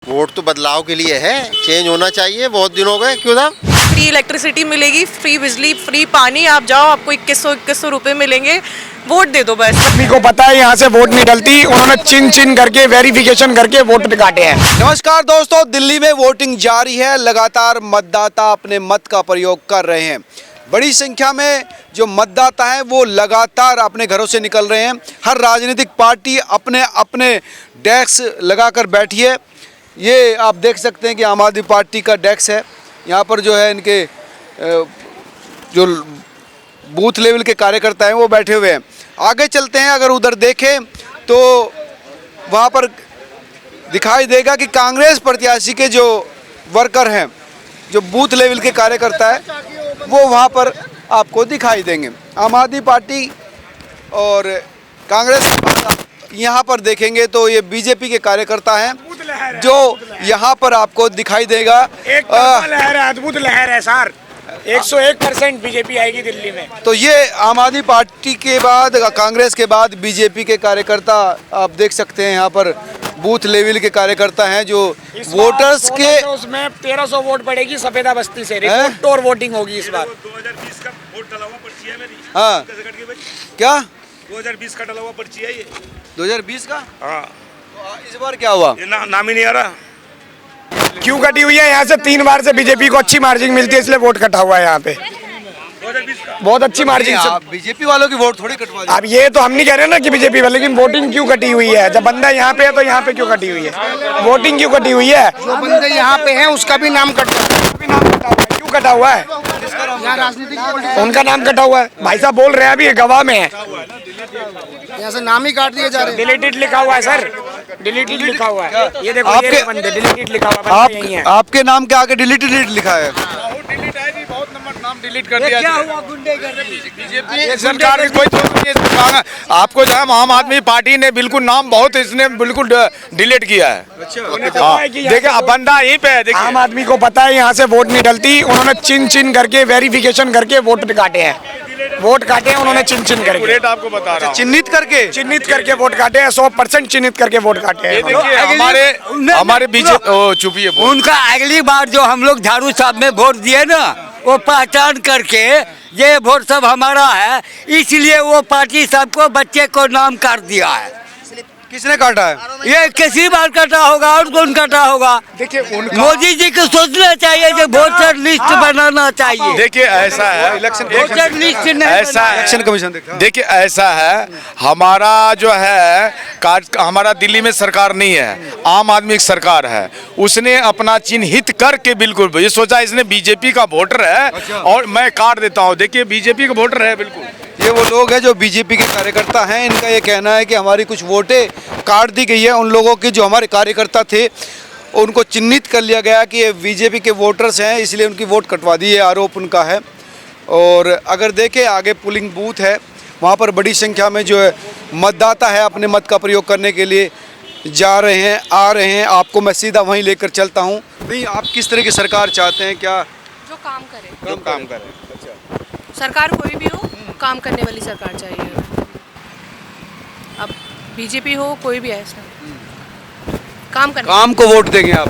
Vote तो बदलाव के लिए है, चेंज होना चाहिए। बहुत दिन हो गए। क्यों था? फ्री इलेक्ट्रिसिटी मिलेगी, फ्री बिजली, फ्री पानी। आप जाओ, आपको 2100 रुपए मिलेंगे। वोट दे दो बस। आदमी को पता है यहाँ से वोट नहीं डलती, उन्होंने चिन चिन करके वेरिफिकेशन करके वोट काटे हैं। नमस्कार दोस्तों, दिल्ली में वोटिंग जारी है। लगातार मतदाता अपने मत का प्रयोग कर रहे हैं। बड़ी संख्या में जो मतदाता हैं वो लगातार अपने घरों से निकल रहे हैं। हर राजनीतिक पार्टी अपने अपने डेस्क लगाकर बैठी है। ये आप देख सकते हैं कि आम आदमी पार्टी का डेस्क है। यहाँ पर जो है इनके जो बूथ लेवल के कार्यकर्ता हैं वो बैठे हुए हैं। आगे चलते हैं, अगर उधर देखें तो वहाँ पर दिखाई देगा कि कांग्रेस प्रत्याशी के जो वर्कर हैं, जो बूथ लेवल के कार्यकर्ता है, वो वहाँ पर आपको दिखाई देंगे। आम आदमी पार्टी और कांग्रेस यहाँ पर देखेंगे तो ये बीजेपी के कार्यकर्ता हैं जो यहाँ पर आपको दिखाई देगा। एक लहर है, अद्भुत लहर है सर। 101% बीजेपी आएगी दिल्ली में। तो ये आम आदमी पार्टी के बाद, कांग्रेस के बाद बीजेपी के कार्यकर्ता आप देख सकते हैं। यहाँ पर बूथ लेवल के कार्यकर्ता हैं जो वोटर्स के उसमें 1300 वोट पड़ेगी सफेदा बस्ती से। रिकॉर्ड वोटिंग होगी इस बार। 2020 का वोट डला हुआ पर्ची है मेरी। हाँ क्या 2020 का डला हुआ पर्ची है ये। 2020 का? हाँ। तो इस बार क्या हुआ? ये नाम ही नहीं आ रहा। क्यों कटी हुई है? यहाँ से 3 बार से बीजेपी को अच्छी मार्जिन मिलती है, इसलिए वोट कटा हुआ है यहाँ पे। 2020 का बहुत अच्छी मार्जिन से। बीजेपी वालों की वोट थोड़ी कटवा दी। अब ये तो हम नहीं कह रहे ना कि बीजेपी वाले, लेकिन वोटिंग क्यों कटी हुई है? जब बंदा यहाँ पे है तो यहाँ पे क्यों कटी हुई है? वोटिंग क्यों कटी हुई है? जो बंदे यहाँ पे हैं उसका भी नाम कटा है। क्यों कटा हुआ है? उनका नाम कटा हुआ है। भाई साहब बोल रहे हैं, अभी गवाह में है। यहाँ से नाम ही काट दिए जा रहे हैं। डिलीटेड लिखा हुआ है सर, डिलीटेड लिखा हुआ है। ये देखो, आपके- ये बंदे डिलीटेड लिखा हुआ है। यही है। आपके नाम के आगे डिलीटेड लिखा है। डिलीट कर दिया। क्या हुआ गुंडेगर्दी? बीजेपी सरकार की कोई दोष नहीं है। आपको जो है आम आदमी पार्टी ने बिल्कुल नाम बहुत इसने बिल्कुल डिलीट किया है। हाँ, देखिए अब बंदा यहीं पे है। देखिए आम आदमी को पता है यहाँ से वोट नहीं डलती, उन्होंने चिन चिन करके वेरिफिकेशन करके वोट काटे हैं। वोट काटे हैं उन्होंने चिन चिन करके। रेट आपको बता रहा हूँ। चिन्हित करके वोट काटे हैं। 100% चिन्हित करके वोट काटे ये हैं। देखिए हमारे बीजेपी चुपिए उनका अगली बार जो हम लोग झाड़ू साहब में वोट दिए ना, वो पहचान करके ये वोट सब हमारा है, इसलिए वो पार्टी सबको बच्चे को नाम काट दिया है। किसने काटा है? ये किसी बार कटा होगा और कौन कटा होगा? देखिए मोदी जी को सोचना चाहिए कि वोटर लिस्ट बनाना चाहिए। देखिए ऐसा है वोटर लिस्ट नहीं ऐसा है। इलेक्शन कमीशन देखा। देखिए ऐसा है, हमारा जो है हमारा दिल्ली में सरकार नहीं है, आम आदमी की सरकार है। उसने अपना चिन्हित करके बिल्कुल ये सोचा इसने बीजेपी का वोटर है और मैं काट देता हूँ। देखिए बीजेपी का वोटर है बिल्कुल। ये वो लोग हैं जो बीजेपी के कार्यकर्ता हैं। इनका ये कहना है कि हमारी कुछ वोटें काट दी गई है। उन लोगों की जो हमारे कार्यकर्ता थे उनको चिन्हित कर लिया गया कि ये बीजेपी के वोटर्स हैं, इसलिए उनकी वोट कटवा दी, ये आरोप उनका है। और अगर देखें आगे पोलिंग बूथ है, वहाँ पर बड़ी संख्या में जो है मतदाता है अपने मत का प्रयोग करने के लिए जा रहे हैं, आ रहे हैं। आपको मैं सीधा वहीं लेकर चलता हूँ। नहीं, आप किस तरह की सरकार चाहते हैं? क्या जो काम करे, काम करें? सरकार कोई भी हो, काम करने वाली सरकार चाहिए। अब बीजेपी हो, कोई भी ऐसा काम करने, काम को वोट देंगे आप?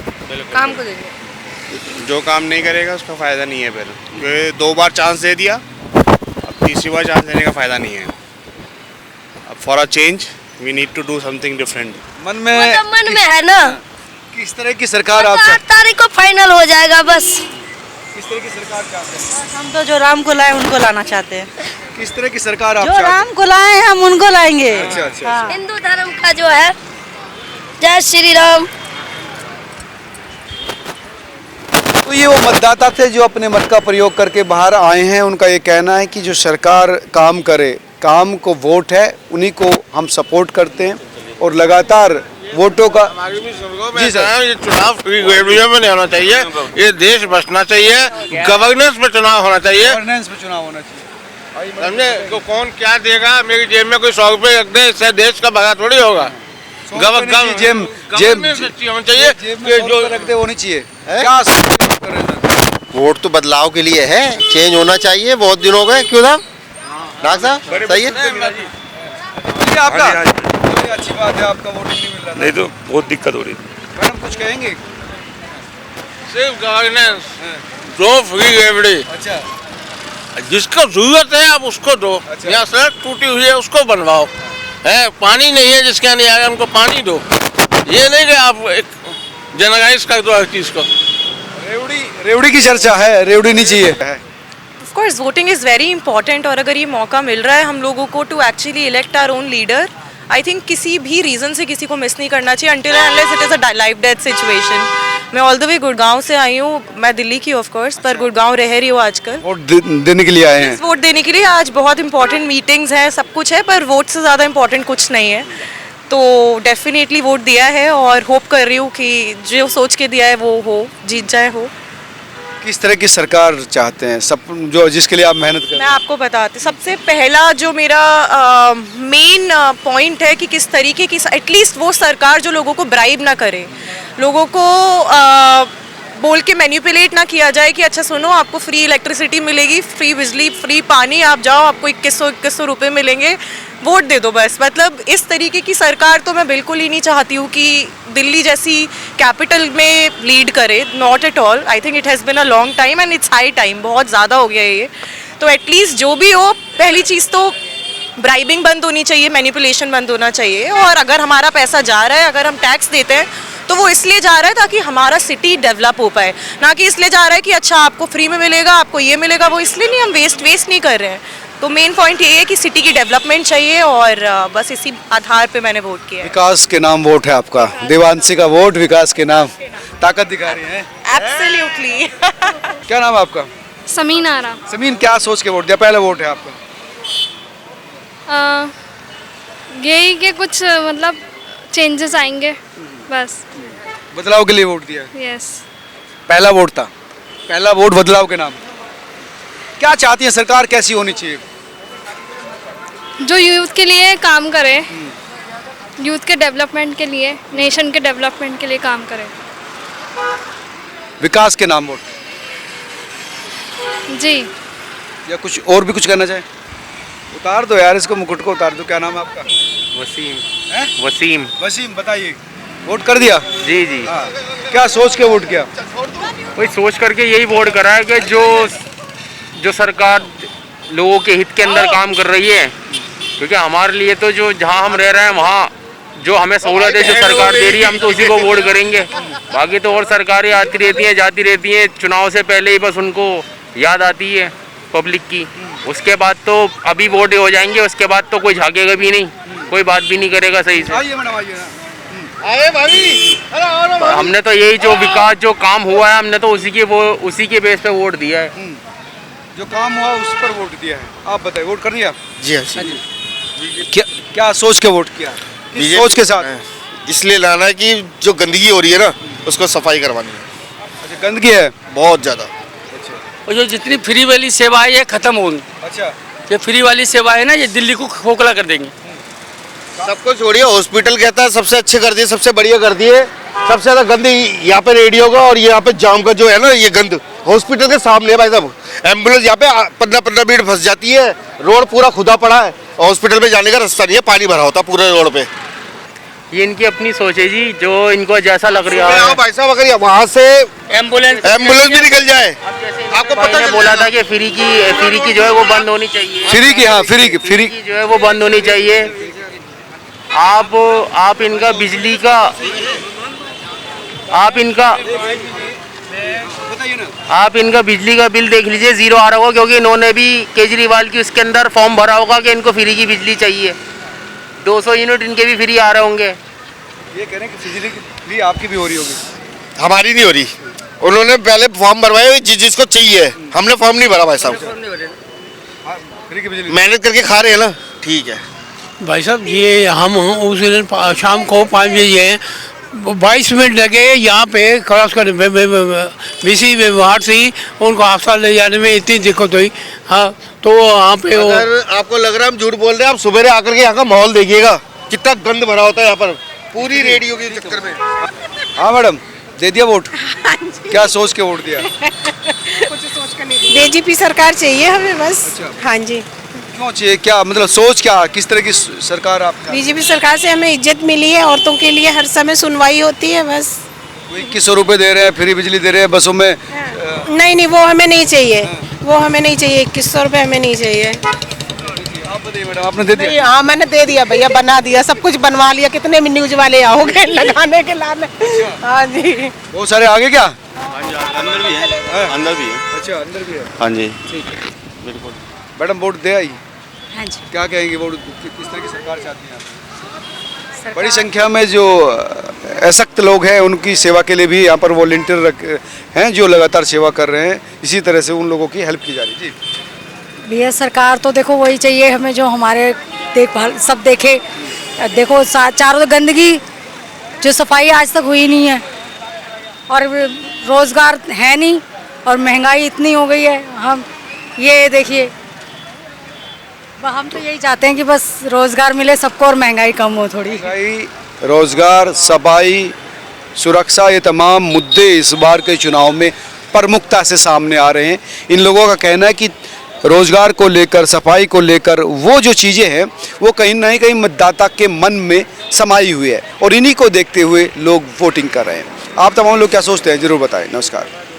काम को देंगे। जो काम नहीं करेगा उसका फ़ायदा नहीं है। फिर ये 2 बार चांस दे दिया, अब तीसरी बार चांस देने का फ़ायदा नहीं है। अब for a change we need to do something different. मन में तो मन में है ना, किस तरह की सरकार आप 8 तारीख को फाइनल हो जाएगा बस। किस तरह की सरकार चाहते हैं? हम तो जो राम को लाए उनको लाना चाहते हैं। किस तरह की सरकार आप जो चाहते हैं? राम को लाए हैं हम उनको लाएंगे। अच्छा। हाँ। हिंदू धर्म का जो है, जय श्री राम। तो ये वो मतदाता थे जो अपने मत का प्रयोग करके बाहर आए हैं। उनका ये कहना है कि जो सरकार काम करे, काम को वोट है, उन्हीं को हम सपोर्ट करते हैं और लगातार वोटों का। जी सर। ये चुनाव फ्री में नहीं होना चाहिए, ये देश बचना चाहिए, गवर्नेंस पे चुनाव होना चाहिए। गवर्नेंस पे चुनाव होना चाहिए, समझे? तो कौन क्या देगा? मेरी जेब में कोई 100 रुपये रख दे, इससे देश का भला थोड़ी होगा। जेब होना चाहिए जो रखते होनी चाहिए। क्या वोट तो बदलाव के लिए है, चेंज होना चाहिए। बहुत दिन हो गए। क्यों था? डॉक्टर साहब सही है आपका? अच्छी बात है, आपका वोटिंग नहीं मिल रहा। नहीं तो बहुत दिक्कत हो रही थी। मैडम कुछ कहेंगे? सिर्फ गवर्नेंस दो, फ्री रेवड़ी। अच्छा जिसको जरूरत है आप उसको दो। अच्छा। यहाँ सड़क टूटी हुई है उसको बनवाओ, है पानी नहीं है जिसके नहीं आया उनको पानी दो। ये नहीं कि आप एक जनरलाइज कर दो हर चीज को। रेवड़ी की चर्चा है, रेवड़ी नहीं चाहिए। Of course voting is very important, और अगर ये मौका मिल रहा है हम लोगों को to actually elect our own leader, I think किसी भी रीज़न से किसी को मिस नहीं करना चाहिए until and unless it is a life death situation. मैं ऑल द वे गुड़गांव से आई हूँ, मैं दिल्ली की ऑफ कोर्स, पर गुड़गांव रह रही हूँ आजकल। वोट देने के लिए आए हैं। वोट देने के लिए आज बहुत इंपॉर्टेंट मीटिंग्स हैं, सब कुछ है, पर वोट से ज़्यादा इंपॉर्टेंट कुछ नहीं है। तो डेफिनेटली वोट दिया है और होप कर रही हूँ कि जो सोच के दिया है वो हो, जीत जाए हो। किस तरह की सरकार चाहते हैं, सब जो जिसके लिए आप मेहनत कर? मैं आपको बताती, सबसे पहला जो मेरा मेन पॉइंट है कि किस तरीके की एटलीस्ट वो सरकार जो लोगों को ब्राइब ना करे, लोगों को बोल के मैनिपुलेट ना किया जाए कि अच्छा सुनो आपको फ्री इलेक्ट्रिसिटी मिलेगी, फ्री बिजली, फ्री पानी, आप जाओ आपको 2100 रुपये मिलेंगे, वोट दे दो बस। मतलब इस तरीके की सरकार तो मैं बिल्कुल ही नहीं चाहती हूँ कि दिल्ली जैसी कैपिटल में लीड करे, not at all. I think it has been a long time and it's high time, बहुत ज़्यादा हो गया है ये। तो एटलीस्ट जो भी हो, पहली चीज़ तो ब्राइबिंग बंद होनी चाहिए, मैनिपुलेशन बंद होना चाहिए, और अगर हमारा पैसा जा रहा है, अगर हम टैक्स देते हैं तो वो इसलिए जा रहा है ताकि हमारा सिटी डेवलप हो पाए, ना कि इसलिए जा रहा है कि अच्छा आपको फ्री में मिलेगा, आपको ये मिलेगा, वो इसलिए नहीं, हम वेस्ट नहीं कर रहे हैं। तो मेन पॉइंट ये है कि सिटी की डेवलपमेंट चाहिए, और बस इसी आधार पे मैंने वोट किया है। विकास के नाम वोट है आपका, देवांशी का वोट विकास के नाम, ताकत दिखा रही है। एब्सोल्युटली। क्या नाम है आपका? समीन आरा। समीन, क्या सोच के वोट दिया? पहला वोट है आपका। यही के कुछ मतलब चेंजेस आएंगे बस। बदलाव के लिए वोट दिया? यस। पहला वोट था, पहला वोट बदलाव के नाम। क्या चाहती है सरकार, कैसी होनी चाहिए? जो यूथ के लिए काम करे, यूथ के डेवलपमेंट के लिए, नेशन के डेवलपमेंट के लिए काम करे। विकास के नाम वोट जी। या कुछ और भी कुछ करना चाहे? उतार दो यार इसको, मुकुट को उतार दो। क्या नाम है आपका? वसीम। वसीम। वसीम, बताइए, वोट कर दिया? जी जी। हाँ। क्या सोच के वोट किया? वही सोच करके यही वोट करा है कि जो सरकार लोगों के हित के अंदर काम कर रही है, क्योंकि हमारे लिए तो जो जहाँ हम रह रहे हैं वहाँ जो हमें सहूलत है, जो सरकार दे रही है, हम तो उसी को वोट करेंगे। बाकी तो और सरकारें आती रहती हैं, जाती रहती हैं, चुनाव से पहले ही बस उनको याद आती है पब्लिक की। उसके बाद तो अभी वोट हो जाएंगे, उसके बाद तो कोई झाँकेगा भी नहीं, कोई बात भी नहीं करेगा सही से। हमने तो यही जो विकास जो काम हुआ है, हमने तो उसी के बेस पे वोट दिया है। जो काम हुआ उस पर वोट दिया है। आप बताइए, वोट कर दिया? जी हाँ जी। क्या सोच के वोट किया? किस सोच के साथ? इसलिए लाना है कि जो गंदगी हो रही है ना उसको सफाई करवानी है। अच्छा, गंदगी है बहुत ज़्यादा। और जो जितनी फ्री वाली सेवा है ये खत्म होगी। अच्छा, ये फ्री वाली सेवा है ना, ये दिल्ली को खोखला कर देंगे। सबको छोड़िए, हॉस्पिटल कहता है सबसे अच्छे कर दिए, सबसे बढ़िया कर दिए। सबसे ज़्यादा गंद यहाँ पे रेडियो का और यहाँ पे जाम का जो है ना, ये गंद हॉस्पिटल के सामने है भाई साहब। एम्बुलेंस यहाँ पे 15-15 मिनट फंस जाती है, रोड पूरा खुदा पड़ा है, हॉस्पिटल में जाने का रास्ता नहीं है, पानी भरा होता पूरे रोड पे। ये इनकी अपनी सोच है जी, जो इनको जैसा लग रहा है। भाई साहब अगर वहाँ से एम्बुलेंस भी निकल जाए, आपको पता है, बोला था कि फ्री की जो है वो बंद होनी चाहिए। फ्री की, हाँ फ्री की जो है वो बंद होनी चाहिए। आप इनका बिजली का आप इनका बिजली का बिल देख लीजिए, जीरो आ रहा होगा, क्योंकि इन्होंने भी केजरीवाल की उसके अंदर फॉर्म भरा होगा कि इनको फ्री की बिजली चाहिए। 200 यूनिट इनके भी फ्री आ रहे होंगे। ये कह रहे हैं कि बिजली आपकी भी हो रही होगी? हमारी नहीं हो रही, उन्होंने पहले फॉर्म भरवाए जिसको चाहिए, हमने फॉर्म नहीं भरा भाई साहब। फ्री की बिजली मेहनत करके खा रहे हैं ना, ठीक है भाई साहब। ये हम उस दिन शाम को 5 बजे 22 मिनट लगे यहाँ पे क्रॉस करने में, बीसी व्यवहार से ही उनको अस्पताल ले जाने में इतनी दिक्कत हुई। हाँ, तो वहाँ पे अगर आपको लग रहा है हम झूठ बोल रहे हैं, आप सुबह आकर के यहाँ का माहौल देखिएगा, कितना गंद भरा होता है यहाँ पर पूरी रेडियो के चक्कर में। हाँ मैडम, दे दिया वोट? क्या सोच के वोट दिया? बीजेपी सरकार चाहिए हमें बस। हाँ जी। क्यों चाहिए, क्या मतलब सोच क्या, किस तरह की सरकार आप? बीजेपी सरकार से हमें इज्जत मिली है, औरतों के लिए हर समय सुनवाई होती है बस। 2100 रुपये दे रहे हैं, फ्री बिजली दे रहे हैं बसों में। नहीं नहीं, वो हमें नहीं चाहिए, वो हमें नहीं चाहिए, 2100 रुपये हमें नहीं चाहिए। आप बताइए मैडम, आपने दे दिया? हाँ मैंने दे दिया भैया, बना दिया, सब कुछ बनवा लिया। कितने में न्यूज वाले आओगे लगाने के लाने। हाँ जी, बहुत सारे आगे क्या? अंदर भी है, अंदर भी है। अच्छा, अंदर भी है। हाँ जी, बिल्कुल। मैडम वोट दे आई? हाँ जी। क्या कहेंगे, वोट किस तरह की सरकार चाहती हैं आप? बड़ी संख्या में जो असक्त लोग हैं उनकी सेवा के लिए भी यहाँ पर वॉलंटियर हैं जो लगातार सेवा कर रहे हैं, इसी तरह से उन लोगों की हेल्प की जा रही है। जी भैया, सरकार तो देखो वही चाहिए हमें जो हमारे देखभाल सब देखे। देखो चारों गंदगी, जो सफाई आज तक हुई नहीं है, और रोजगार है नहीं, और महंगाई इतनी हो गई है। हम ये देखिए, हम तो यही चाहते हैं कि बस रोजगार मिले सबको और महंगाई कम हो थोड़ी। रोजगार, सफाई, सुरक्षा, ये तमाम मुद्दे इस बार के चुनाव में प्रमुखता से सामने आ रहे हैं। इन लोगों का कहना है कि रोजगार को लेकर, सफाई को लेकर वो जो चीज़ें हैं वो कहीं ना कहीं मतदाता के मन में समाई हुई है, और इन्हीं को देखते हुए लोग वोटिंग कर रहे हैं। आप तमाम लोग क्या सोचते हैं, जरूर बताएं। नमस्कार।